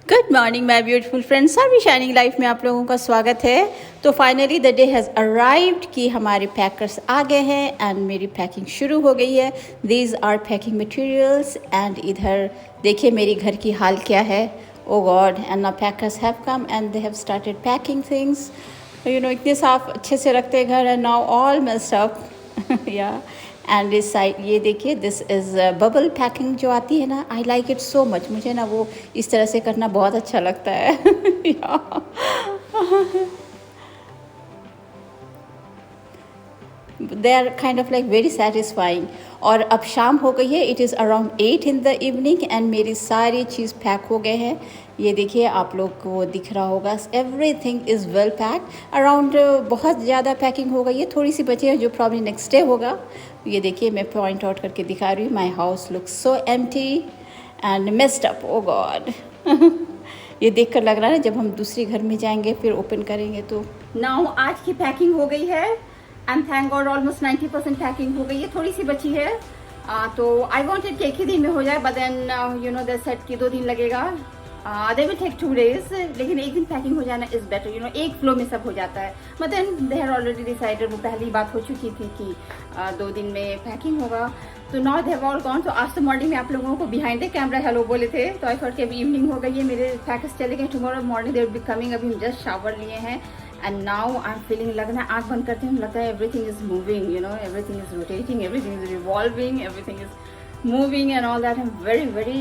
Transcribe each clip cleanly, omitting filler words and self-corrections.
Good morning my beautiful friends, Sarvi shining life में आप लोगों का स्वागत है। तो finally the day has arrived कि हमारे पैकर्स आ गए हैं एंड मेरी पैकिंग शुरू हो गई है। These are packing materials and इधर देखिए मेरी घर की हाल क्या है। Oh God, and now packers have come and they have started packing things. You know इतने साफ अच्छे से रखते हैं घर and now all messed up yeah. And इस साइड ये देखिए, दिस इज़ बबल पैकिंग जो आती है ना, I like it so much. मुझे ना वो इस तरह से करना बहुत अच्छा लगता है। They are kind of like very satisfying. और अब शाम हो गई है, it is around 8 in the evening and मेरी सारी चीज़ पैक हो गए हैं। ये देखिए आप लोग को दिख रहा होगा, everything is well packed around. बहुत ज़्यादा पैकिंग हो गई है, थोड़ी सी बची है जो प्रॉब्ली नेक्स्ट डे होगा। ये देखिए मैं पॉइंट आउट करके दिखा रही हूँ, my house looks so empty and messed up. Oh god. ये देखकर लग रहा है जब हम दूसरे घर में जाएंगे फिर ओपन करेंगे तो। नाउ आज की पैकिंग हो गई है and thank God almost 90% packing हो गई है, थोड़ी सी बची है। तो आई वांटेड कि एक ही दिन में हो जाए, but then you know they said कि 2 दिन लगेगा। दे विल टेक 2 days, लेकिन एक दिन पैकिंग हो जाना इज बेटर। यू नो एक फ्लो में सब हो जाता है, but then they have already decided, वो पहली बात हो चुकी थी कि 2 दिन में पैकिंग होगा। तो now they have all gone. तो आज तो मॉर्निंग में आप लोगों को बिहाइंड द कैमरा हेलो बोले थे, तो आई थॉट कि अभी इवनिंग हो गई है, मेरे पैकेज चले गए। Tomorrow morning they will be coming. अभी हम जस्ट शावर लिए हैं and now I am feeling, लगना आँख बंद करते हैं लगता है everything is moving, you know everything is rotating, everything is revolving, everything is moving and all that. I'm very very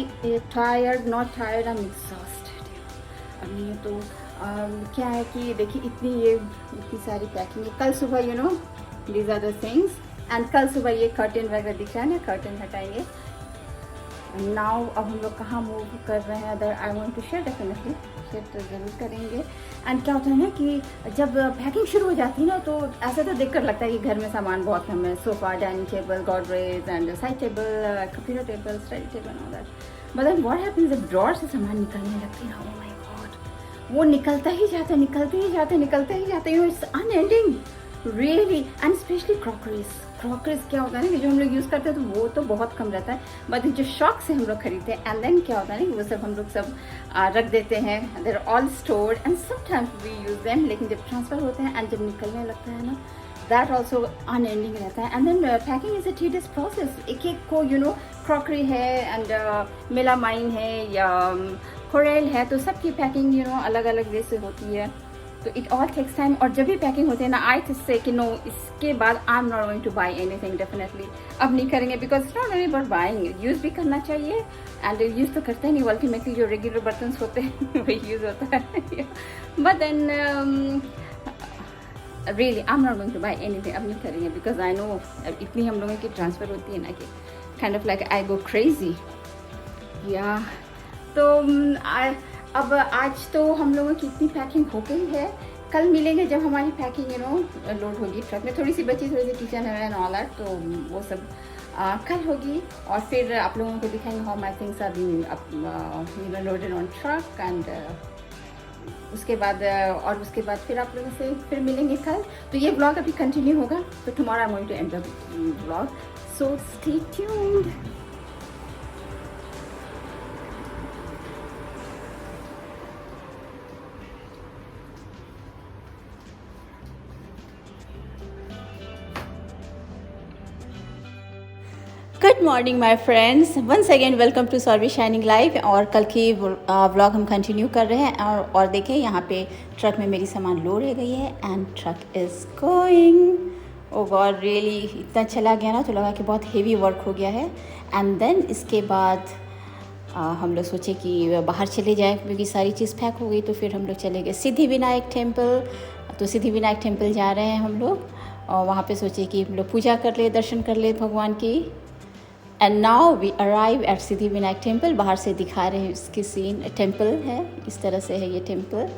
tired, not tired, I'm exhausted. अभी तो क्या है कि देखिए इतनी सारी पैकिंग है। कल सुबह you know these are the things and कल सुबह ये कर्टन वगैरह दिख रहा है ना, कर्टन हटाएंगे। नाउ अब हम लोग कहाँ मूव कर रहे हैं, other I want to share, definitely share तो ज़रूर करेंगे। एंड क्या होता है ना कि जब पैकिंग शुरू हो जाती है ना, तो ऐसा तो देखकर लगता है कि घर में सामान बहुत कम है, sofa, dining table, Godrej and side table, computer table, study table and all that. But then what happens, जब ड्रॉर से सामान निकलने लगती है, ओह माय गॉड, वो निकलता ही जाता है, निकलते ही जाते, निकलते ही जाते, you know it's unending really. And specially crockeries क्या होता है ना कि जो हम लोग यूज़ करते हैं तो वो तो बहुत कम रहता है, बट जो शौक से हम लोग खरीदते हैं एंड देन क्या होता है ना कि वो सब हम लोग सब रख देते हैं, there all stored and sometimes we use them. लेकिन जब ट्रांसफ़र होते हैं एंड जब निकलने लगता है ना, दैट ऑल्सो अनएंडिंग रहता है। And then packing is a tedious process. एक एक को यू नो क्रॉकरी है एंड मेलामाइन है या कोरेल है, तो सबकी पैकिंग यू नो अलग अलग वे से होती है, तो इट ऑल टेक्स टाइम। और जब भी पैकिंग होते हैं ना, आई से कि नो इसके बाद आई am not going to buy anything, definitely अब नहीं करेंगे, because it's not only about buying, use भी करना चाहिए। एंड यूज़ तो करते ही नहीं, अल्टीमेटली जो रेगुलर बर्तन होते हैं वही यूज़ होता है। But then really I am not going to buy anything, अब नहीं करेंगे, बिकॉज आई नो इतनी हम लोगों की ट्रांसफ़र होती है ना कि kind of like I go crazy या। तो अब आज तो हम लोगों की इतनी पैकिंग हो गई है, कल मिलेंगे जब हमारी पैकिंग यू नो लोड होगी ट्रक में। थोड़ी सी बची, थोड़ी सी किचन है एंड ऑल दैट, तो वो सब कल होगी। और फिर आप लोगों को दिखाएंगे how my things are being loaded on truck and उसके बाद फिर आप लोगों से फिर मिलेंगे कल। तो ये ब्लॉग अभी कंटिन्यू होगा, तो tomorrow I am going to end the blog, so stay tuned. Good morning my friends, once again welcome to Sarvi shining life. और कल की व्लॉग हम कंटिन्यू कर रहे हैं और देखें यहाँ पे ट्रक में मेरी सामान लोड हो गई है and truck is going. Oh god, really इतना चला गया ना तो लगा कि बहुत हेवी वर्क हो गया है। एंड देन इसके बाद हम लोग सोचे कि बाहर चले जाएँ क्योंकि सारी चीज़ पैक हो गई। तो फिर हम लोग चले गए सिद्धिविनायक टेम्पल। तो सिद्धिविनायक टेम्पल जा रहे हैं हम लोग, और वहाँ पे सोचे कि हम लोग पूजा कर ले, दर्शन कर ले भगवान की। And now we arrive at Siddhivinayak temple. बाहर से दिखा रहे हैं इसकी सीन, टेम्पल है, इस तरह से है ये temple.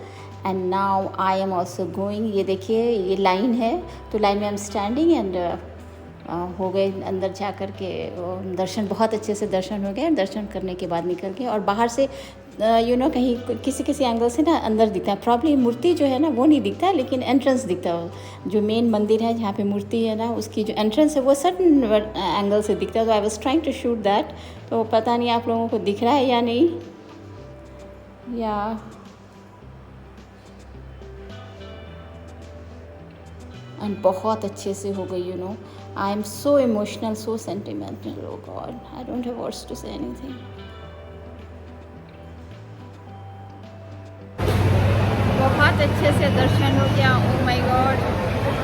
And now I am also going. ये देखिए ये लाइन है, तो लाइन में आई एम स्टैंडिंग एंड हो गए अंदर जा कर के दर्शन, बहुत अच्छे से दर्शन हो गए। दर्शन करने के बाद निकल गए और बाहर से यू नो कहीं किसी एंगल से ना अंदर दिखता है, प्रॉब्ली मूर्ति जो है ना वो नहीं दिखता, लेकिन एंट्रेंस दिखता है। जो मेन मंदिर है जहाँ पे मूर्ति है ना, उसकी जो एंट्रेंस है वो सर्टन एंगल से दिखता है। तो I was trying to shoot that, तो पता नहीं आप लोगों को दिख रहा है या नहीं। या एंड बहुत अच्छे से हो गई, you know. I am so emotional, so sentimental, oh god, I don't have words to say anything. बहुत अच्छे से दर्शन हो गया। ओ माय गॉड,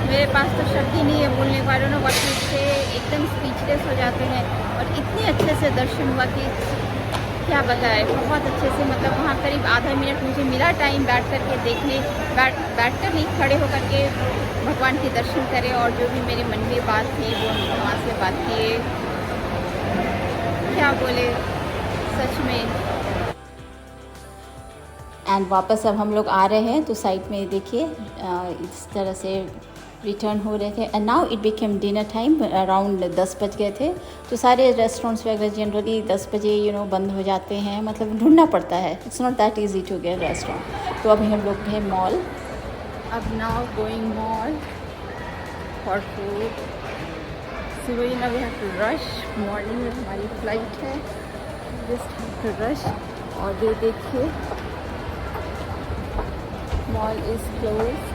मेरे पास तो शब्द ही नहीं है बोलने को। I don't know what to say, एकदम स्पीचलेस हो जाते हैं। और इतने अच्छे से दर्शन हुआ कि क्या बताए, बहुत अच्छे से। मतलब वहाँ करीब आधा मिनट मुझे मिला टाइम बैठ कर के देखने, बैठ कर नहीं, खड़े होकर के भगवान के दर्शन करें। और जो भी मेरे मन में बात थी वो भगवान से बात किए। क्या बोले, सच में। एंड वापस अब हम लोग आ रहे हैं, तो साइड में देखिए इस तरह से रिटर्न हो रहे थे। And now it became dinner time, around 10 बज गए थे। तो सारे रेस्टोरेंट्स वगैरह जनरली 10 बजे बंद हो जाते हैं, मतलब ढूंढना पड़ता है। It's not that easy to get restaurant. तो अभी हम लोग हैं मॉल। अब now going mall for food. So we have to rush, morning में हमारी फ्लाइट है, जस्ट हैव टू रश। और ये देखिए mall is closed.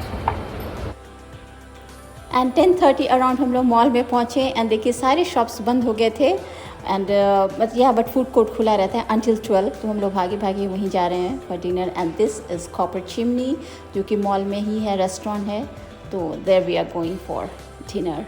And 10:30 around हम लोग मॉल में पहुँचे। एंड देखिए सारे शॉप्स बंद हो गए थे। एंड बट फूड कोर्ट खुला रहता है अंटिल 12। तो हम लोग भागे भागे वहीं जा रहे हैं for dinner. And this is copper chimney, जो कि मॉल में ही है, रेस्टोरेंट है। तो there we are going for dinner.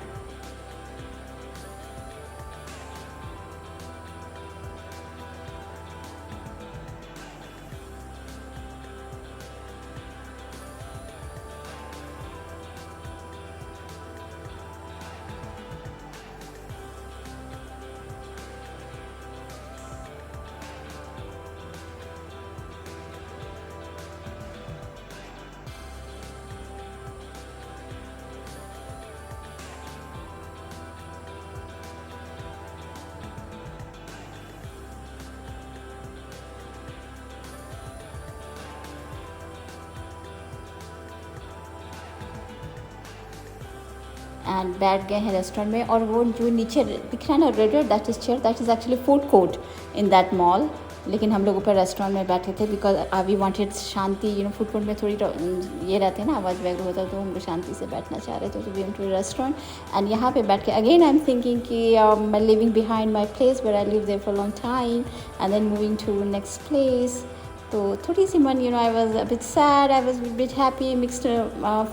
And बैठ गए हैं रेस्टोरेंट में। और वो जो नीचे दिख रहा है ना red, that is chair, that is actually food court in that mall. लेकिन हम लोग ऊपर रेस्टोरेंट में बैठे थे because we wanted shanti. Food court में थोड़ी ये रहते हैं ना, आवाज़ वगैरह होता है, तो हम शांति से बैठना चाह रहे थे। तो we went to restaurant. And यहाँ पे बैठ के अगेन आई एम थिंकिंग कि मैं living behind my place where I live there for long time and then moving to next place. तो थोड़ी सी मन I was a bit sad, I was bit happy, mixed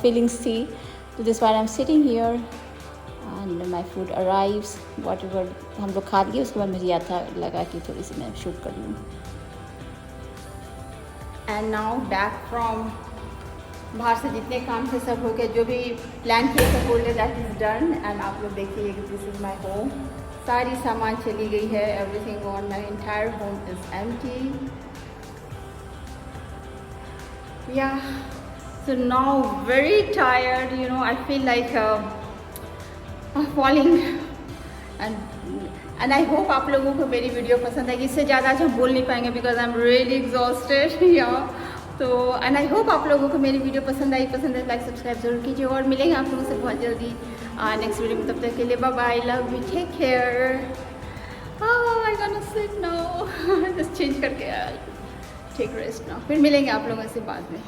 feelings थी। तो this why I am sitting here and my food arrives. Whatever हम लोग खा लिए, उसके बाद मुझे याद था लगा कि थोड़ी सी मैं शूट कर लूँ। एंड नाउ बैक फ्रॉम बाहर से जितने काम थे सब हो गए, जो भी प्लान किए थे hold that is done. And आप लोग देखिए दिस इज़ माई होम। सारी सामान चली गई है, everything on my entire home is empty. Yeah, so now very tired, I feel like falling and I hope आप लोगों को मेरी वीडियो पसंद आएगी। इससे ज़्यादा आज हम बोल नहीं पाएंगे because I am really exhausted या। तो एंड आई होप आप लोगों को मेरी वीडियो पसंद है, लाइक सब्सक्राइब जरूर कीजिए। और मिलेंगे आप लोगों से बहुत जल्दी नेक्स्ट वीडियो में। तब तक के लिए bye bye, love you, take care. I gonna sleep now, just change करके टेक रेस्ट नाउ। फिर मिलेंगे आप लोगों से बाद में।